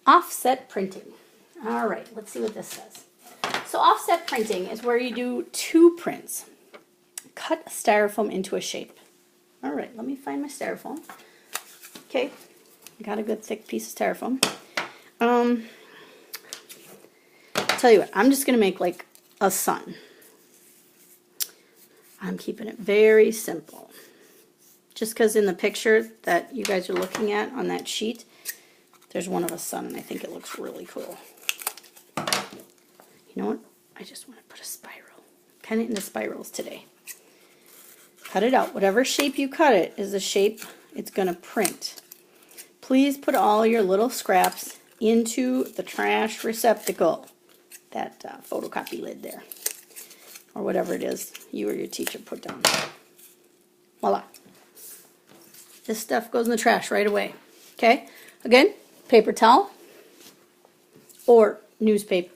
Offset printing. All right, let's see what this says. So offset printing is where you do 2 prints. Cut styrofoam into a shape. All right, let me find my styrofoam. Okay, got a good thick piece of styrofoam. Tell you what, I'm just going to make like a sun. I'm keeping it very simple. Just because in the picture that you guys are looking at on that sheet, there's one of a sun, and I think it looks really cool. You know what? I just want to put a spiral. Kind of into spirals today. Cut it out. Whatever shape you cut it is the shape it's going to print. Please put all your little scraps into the trash receptacle. That photocopy lid there. Or whatever it is you or your teacher put down. Voila. This stuff goes in the trash right away. Okay? Again, paper towel or newspaper.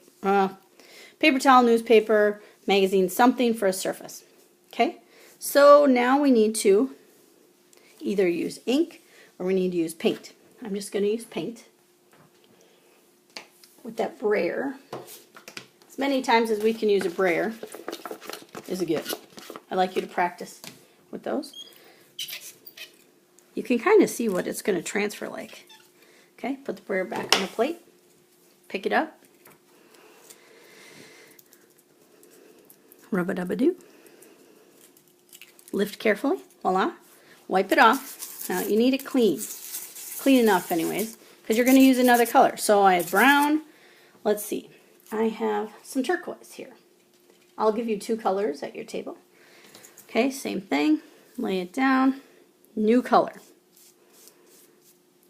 Paper towel, newspaper, magazine, something for a surface. Okay? So now we need to either use ink or we need to use paint. I'm just going to use paint with that brayer. As many times as we can use a brayer is good. I'd like you to practice with those. You can kind of see what it's going to transfer like. Okay, put the brayer back on the plate. Pick it up. Rub-a-dub-a-doo. Lift carefully. Voila. Wipe it off. Now you need it clean. Clean enough anyways, because you're going to use another color. So I have brown. Let's see. I have some turquoise here. I'll give you 2 colors at your table. Okay, same thing. Lay it down. New color.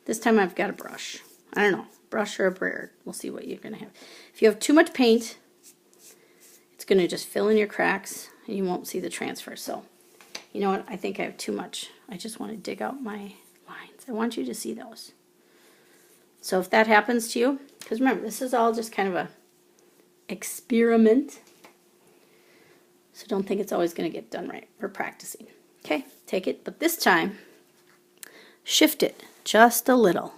This time I've got a brush. I don't know, brush or a brayer. We'll see what you're going to have. If you have too much paint, it's going to just fill in your cracks and you won't see the transfer. So, you know what? I think I have too much. I just want to dig out my lines. I want you to see those. So if that happens to you, because remember, this is all just kind of a experiment. So don't think it's always going to get done right. We're practicing. Okay, take it, but this time, shift it just a little.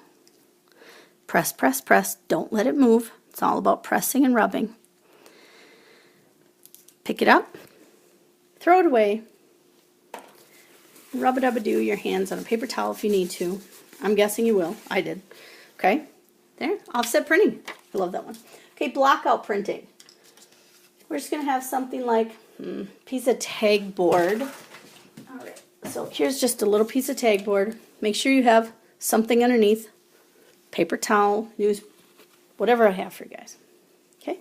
Press, press, press. Don't let it move. It's all about pressing and rubbing. Pick it up. Throw it away. Rub-a-dub-a-doo your hands on a paper towel if you need to. I'm guessing you will. I did. Okay, there. Offset printing. I love that one. Okay, blockout printing. We're just going to have something like piece of tag board. All right, so here's just a little piece of tag board. Make sure you have something underneath. Paper towel, news, whatever I have for you guys. Okay?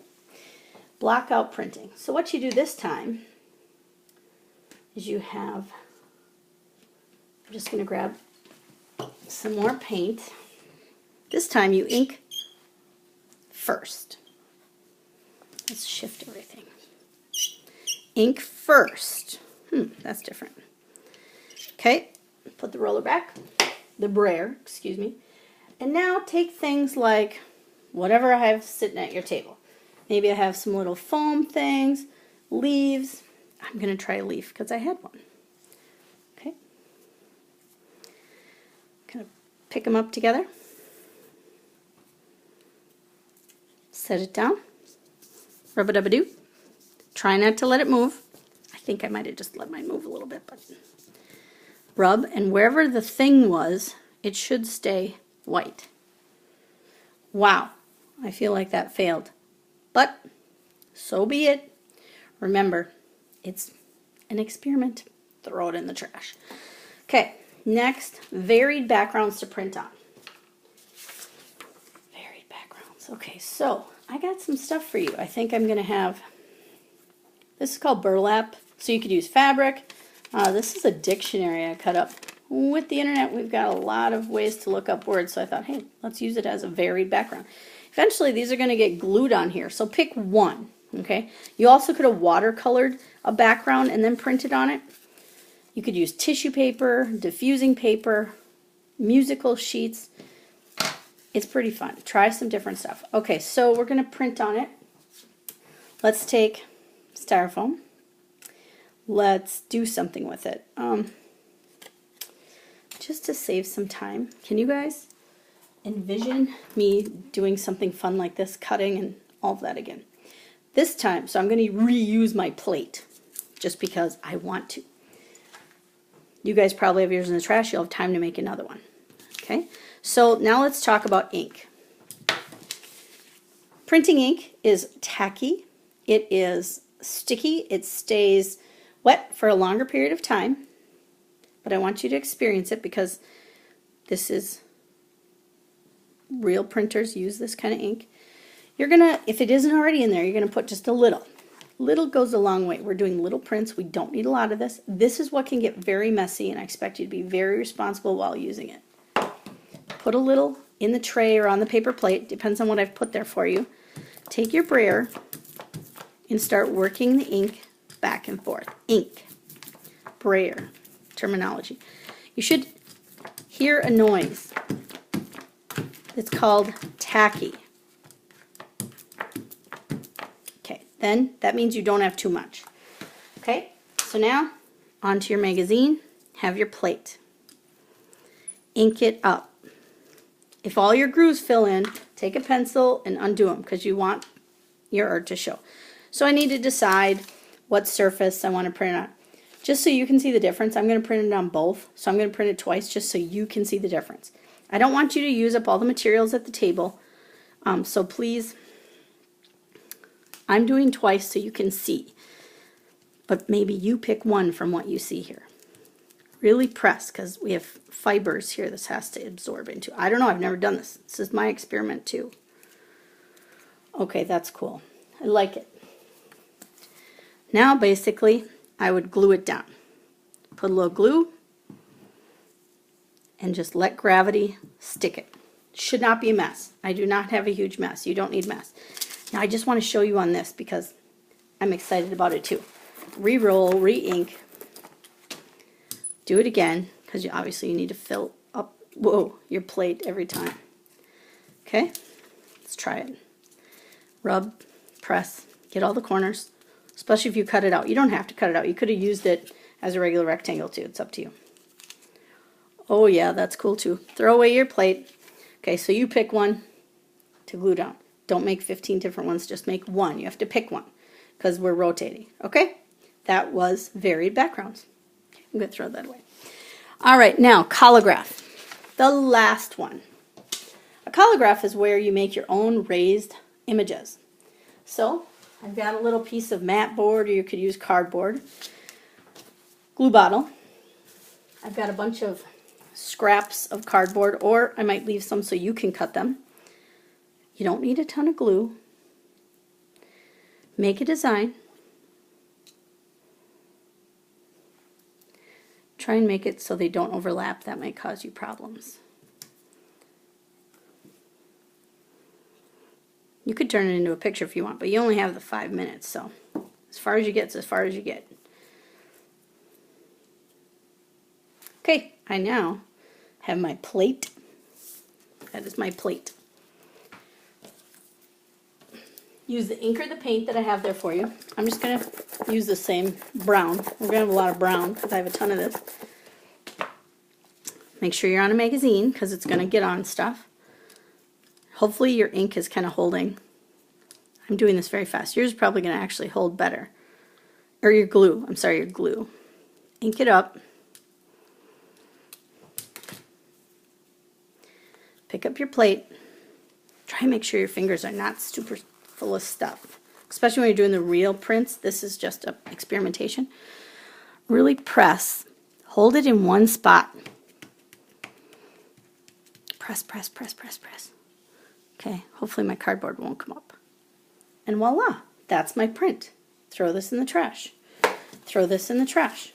Blockout printing. So what you do this time is you have, I'm just going to grab some more paint. This time you ink first. Let's shift everything. Ink first. That's different. Okay, put the roller back, the brayer, excuse me. And now take things like whatever I have sitting at your table. Maybe I have some little foam things, leaves. I'm going to try a leaf because I had one. Okay. Kind of pick them up together. Set it down. Rub-a-dub-a-doo. Try not to let it move. I think I might have just let mine move a little bit, but rub, and wherever the thing was, it should stay white. Wow, I feel like that failed. But so be it. Remember, it's an experiment. Throw it in the trash. Okay, next, varied backgrounds to print on. Varied backgrounds. Okay, so I got some stuff for you. I think I'm going to have, this is called burlap. So you could use fabric. This is a dictionary I cut up. With the internet, we've got a lot of ways to look up words, so I thought, hey, let's use it as a varied background. Eventually, these are going to get glued on here, so pick one, okay? You also could have watercolored a background and then printed on it. You could use tissue paper, diffusing paper, musical sheets. It's pretty fun. Try some different stuff. Okay, so we're going to print on it. Let's take styrofoam. Let's do something with it. Just to save some time, can you guys envision me doing something fun like this, cutting and all of that again. This time, so I'm going to reuse my plate just because I want to. You guys probably have yours in the trash. You'll have time to make another one. Okay, so now let's talk about ink. Printing ink is tacky. It is sticky. It stays wet for a longer period of time. But I want you to experience it because this is real printers use this kind of ink. You're gonna, if it isn't already in there, you're gonna put just a little. Little goes a long way. We're doing little prints. We don't need a lot of this. This is what can get very messy, and I expect you to be very responsible while using it. Put a little in the tray or on the paper plate, depends on what I've put there for you. Take your brayer and start working the ink back and forth. Ink, brayer, terminology. You should hear a noise. It's called tacky. Okay, then that means you don't have too much. Okay, so now onto your magazine, have your plate. Ink it up. If all your grooves fill in, take a pencil and undo them because you want your art to show. So I need to decide what surface I want to print on. Just so you can see the difference, I'm going to print it on both. So I'm going to print it twice just so you can see the difference. I don't want you to use up all the materials at the table. So please, I'm doing twice so you can see. But maybe you pick one from what you see here. Really press because we have fibers here this has to absorb into. I don't know, I've never done this. This is my experiment too. Okay, that's cool. I like it. Now basically I would glue it down. Put a little glue and just let gravity stick it. Should not be a mess. I do not have a huge mess. You don't need mess. Now I just want to show you on this because I'm excited about it too. Re-roll, re-ink. Do it again because obviously you need to fill up your plate every time. Okay, let's try it. Rub, press, get all the corners, especially if you cut it out. You don't have to cut it out. You could have used it as a regular rectangle too. It's up to you. Oh yeah, that's cool too. Throw away your plate. Okay, so you pick one to glue down. Don't make 15 different ones. Just make one. You have to pick one because we're rotating. Okay, that was varied backgrounds. I'm going to throw that away. All right, now collagraph. The last one. A collagraph is where you make your own raised images. So I've got a little piece of mat board, or you could use cardboard. Glue bottle. I've got a bunch of scraps of cardboard, or I might leave some so you can cut them. You don't need a ton of glue. Make a design. Try and make it so they don't overlap. That might cause you problems. You could turn it into a picture if you want, but you only have the 5 minutes, so as far as you get is as far as you get. Okay, I now have my plate. That is my plate. Use the ink or the paint that I have there for you. I'm just going to use the same brown. We're going to have a lot of brown because I have a ton of this. Make sure you're on a magazine because it's going to get on stuff. Hopefully your ink is kind of holding. I'm doing this very fast. Yours is probably going to actually hold better. Or your glue. I'm sorry, your glue. Ink it up. Pick up your plate. Try and make sure your fingers are not super full of stuff, especially when you're doing the real prints. This is just an experimentation. Really press. Hold it in one spot. Press, press, press, press, press. Okay, hopefully my cardboard won't come up. And voila, that's my print. Throw this in the trash. Throw this in the trash.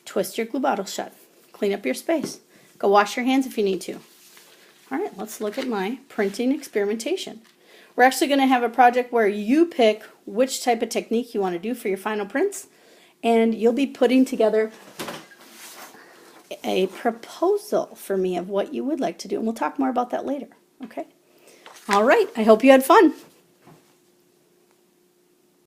Twist your glue bottle shut. Clean up your space. Go wash your hands if you need to. All right, let's look at my printing experimentation. We're actually going to have a project where you pick which type of technique you want to do for your final prints, and you'll be putting together a proposal for me of what you would like to do, and we'll talk more about that later. Okay? All right, I hope you had fun.